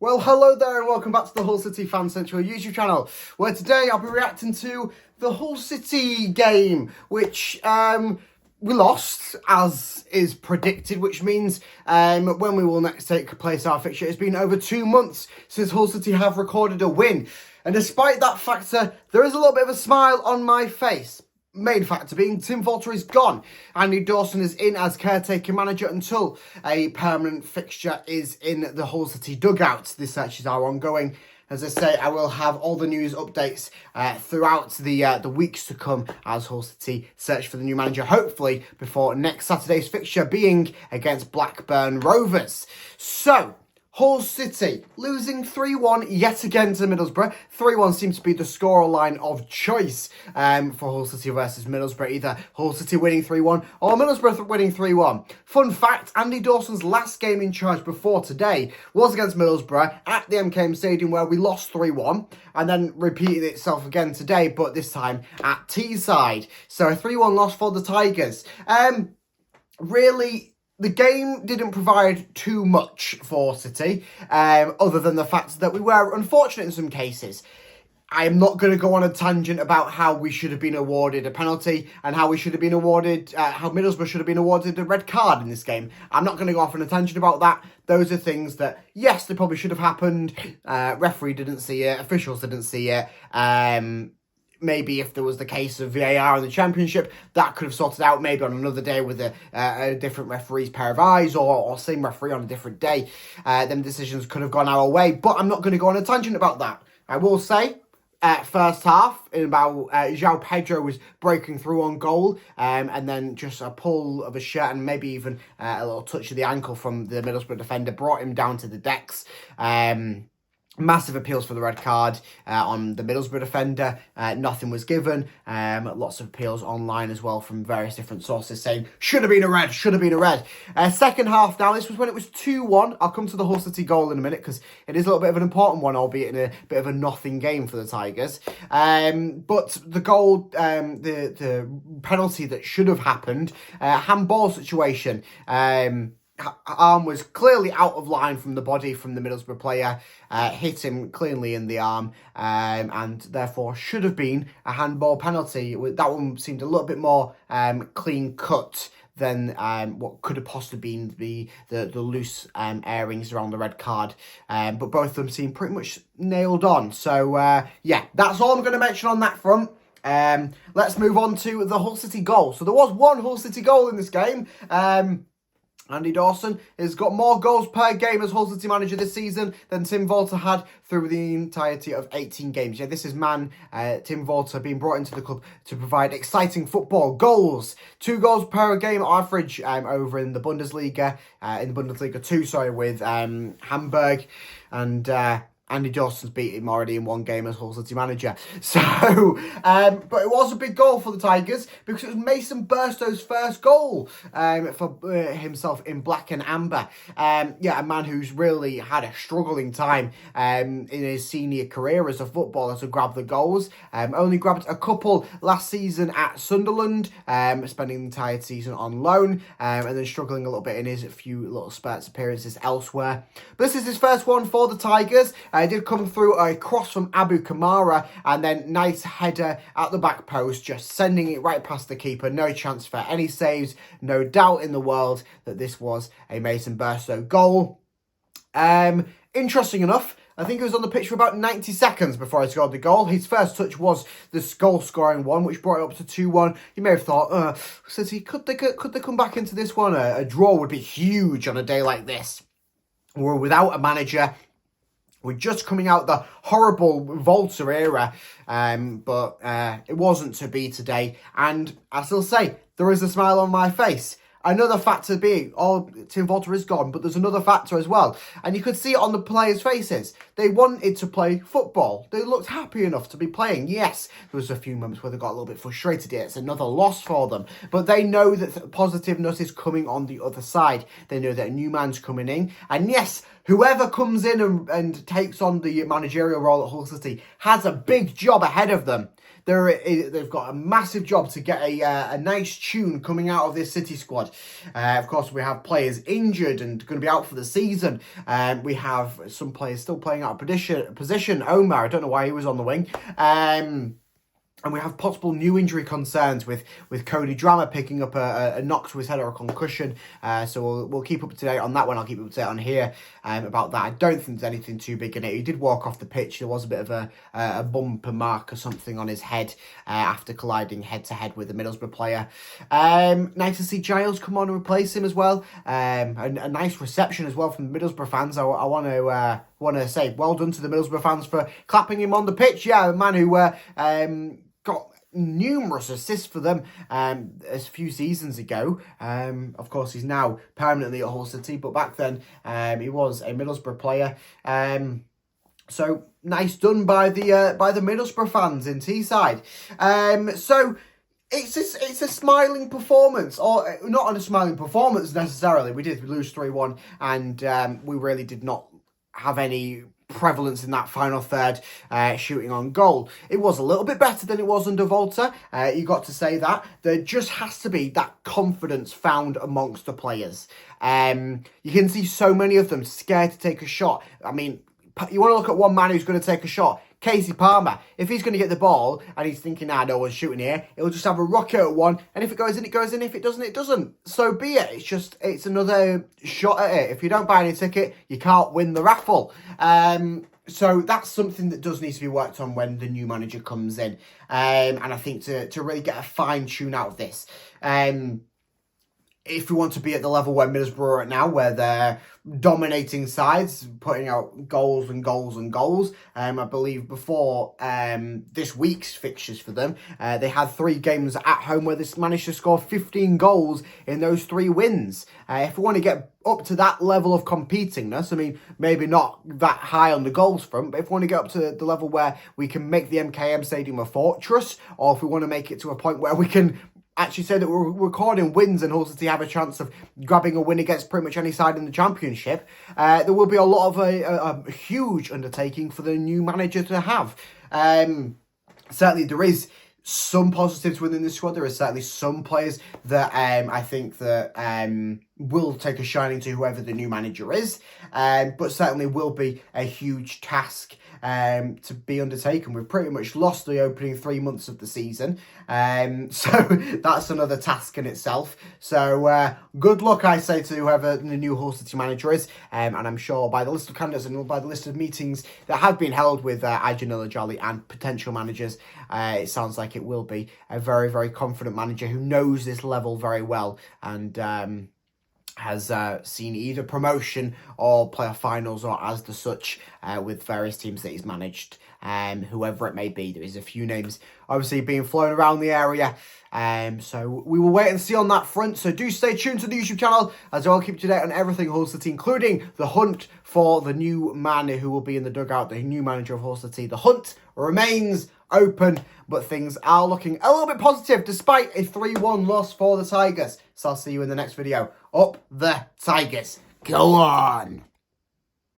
Well, hello there and welcome back to the Hull City Fan Central YouTube channel, where today I'll be reacting to the Hull City game, which we lost, as is predicted, which means when we will next take place our fixture, it's been over 2 months since Hull City have recorded a win. And despite that factor, there is a little bit of a smile on my face. Main factor being Tim Walter is gone. Andy Dawson is in as caretaker manager until a permanent fixture is in the Hull City dugout. This searches are ongoing. As I say, I will have all the news updates throughout the weeks to come as Hull City search for the new manager, hopefully before next Saturday's fixture being against Blackburn Rovers. So, Hull City losing 3-1 yet again to Middlesbrough. 3-1 seems to be the scoreline of choice for Hull City versus Middlesbrough. Either Hull City winning 3-1 or Middlesbrough winning 3-1. Fun fact, Andy Dawson's last game in charge before today was against Middlesbrough at the MKM Stadium, where we lost 3-1 and then repeated itself again today, but this time at Teesside. So a 3-1 loss for the Tigers. Really, the game didn't provide too much for City, other than the fact that we were unfortunate in some cases. I am not going to go on a tangent about how we should have been awarded a penalty and how we should have been awarded, how Middlesbrough should have been awarded a red card in this game. I'm not going to go off on a tangent about that. Those are things that, yes, they probably should have happened. Referee didn't see it. Officials didn't see it. Maybe if there was the case of VAR in the Championship, that could have sorted out maybe on another day with a different referee's pair of eyes, or same referee on a different day. Them decisions could have gone our way, but I'm not going to go on a tangent about that. I will say, first half, in about João Pedro was breaking through on goal, and then just a pull of a shirt and maybe even a little touch of the ankle from the Middlesbrough defender brought him down to the decks. Massive appeals for the red card on the Middlesbrough defender. Nothing was given. Lots of appeals online as well from various different sources saying, should have been a red, should have been a red. Second half now, this was when it was 2-1. I'll come to the Hull City goal in a minute because it is a little bit of an important one, albeit in a bit of a nothing game for the Tigers. But the goal, the penalty that should have happened, handball situation. Arm was clearly out of line from the body from the Middlesbrough player, hit him cleanly in the arm, and therefore should have been a handball penalty. That one seemed a little bit more clean cut than what could have possibly been the loose airings around the red card. But both of them seemed pretty much nailed on. So, yeah, that's all I'm going to mention on that front. Let's move on to the Hull City goal. So there was one Hull City goal in this game. Andy Dawson has got more goals per game as Hull City manager this season than Tim Walter had through the entirety of 18 games. Yeah, this is Tim Walter being brought into the club to provide exciting football. Goals. 2 goals per game average over in the Bundesliga. In the Bundesliga 2, sorry, with Hamburg. And Andy Dawson's beat him already in one game as Hull City manager. So, but it was a big goal for the Tigers because it was Mason Burstow's first goal for himself in black and amber. Yeah, a man who's really had a struggling time in his senior career as a footballer to grab the goals. Only grabbed a couple last season at Sunderland, spending the entire season on loan, and then struggling a little bit in his few little spurts appearances elsewhere. But this is his first one for the Tigers. It did come through a cross from Abu Kamara, and then nice header at the back post, just sending it right past the keeper. No chance for any saves. No doubt in the world that this was a Mason Burstow goal. Interesting enough, I think he was on the pitch for about 90 seconds before he scored the goal. His first touch was the goal-scoring one, which brought it up to 2-1. You may have thought, City, could they come back into this one? A draw would be huge on a day like this. We're without a manager. We're just coming out the horrible Walter era, but it wasn't to be today. And I still say, there is a smile on my face. Another factor being, Tim Walter is gone, but there's another factor as well. And you could see it on the players' faces. They wanted to play football. They looked happy enough to be playing. Yes, there was a few moments where they got a little bit frustrated. It's another loss for them. But they know that positiveness is coming on the other side. They know that a new man's coming in. And yes, whoever comes in and takes on the managerial role at Hull City has a big job ahead of them. they've got a massive job to get a nice tune coming out of this City squad. Of course, we have players injured and going to be out for the season. We have some players still playing out of position. Omar, I don't know why he was on the wing. And we have possible new injury concerns with Cody Drama picking up a knock to his head or a concussion. So we'll keep up to date on that one. I'll keep up to date on here about that. I don't think there's anything too big in it. He did walk off the pitch. There was a bit of a bumper mark or something on his head after colliding head-to-head with a Middlesbrough player. Nice to see Giles come on and replace him as well. A nice reception as well from the Middlesbrough fans. I want to say well done to the Middlesbrough fans for clapping him on the pitch. Yeah, a man who got numerous assists for them a few seasons ago. Of course, he's now permanently at Hull City, but back then he was a Middlesbrough player. So nice done by the Middlesbrough fans in Teesside. So it's a smiling performance, or not a smiling performance necessarily. We did lose 3-1, and we really did not have any prevalence in that final third, shooting on goal. It was a little bit better than it was under Volta. You got to say that. There just has to be that confidence found amongst the players. You can see so many of them scared to take a shot. I mean, you want to look at one man who's going to take a shot. Casey Palmer, if he's going to get the ball and he's thinking, no one's shooting here, he'll just have a rocket at one, and if it goes in, it goes in. If it doesn't, it doesn't. So be it. It's another shot at it. If you don't buy any ticket, you can't win the raffle. So that's something that does need to be worked on when the new manager comes in. And I think to really get a fine tune out of this. If we want to be at the level where Middlesbrough are at now, where they're dominating sides, putting out goals and goals and goals. I believe before this week's fixtures for them, they had 3 games at home where they managed to score 15 goals in those 3 wins. If we want to get up to that level of competingness, I mean, maybe not that high on the goals front, but if we want to get up to the level where we can make the MKM Stadium a fortress, or if we want to make it to a point where we can actually say that we're recording wins and Hull City have a chance of grabbing a win against pretty much any side in the Championship, there will be a lot of a huge undertaking for the new manager to have. Certainly there is some positives within this squad. There are certainly some players that I think that will take a shining to whoever the new manager is, but certainly will be a huge task to be undertaken. We've pretty much lost the opening 3 months of the season, so that's another task in itself. So good luck, I say, to whoever the new Hull City manager is, and I'm sure by the list of candidates and by the list of meetings that have been held with Ajay Jolly and potential managers, it sounds like it will be a very, very confident manager who knows this level very well, and has seen either promotion or playoff finals or as the such with various teams that he's managed, whoever it may be. There is a few names obviously being flown around the area, so we will wait and see on that front. So do stay tuned to the YouTube channel, as I'll keep you to date on everything Hull City, including the hunt for the new man who will be in the dugout, the new manager of Hull City. The hunt remains open, but things are looking a little bit positive despite a 3-1 loss for the Tigers. So I'll see you in the next video. Up the Tigers. Go on.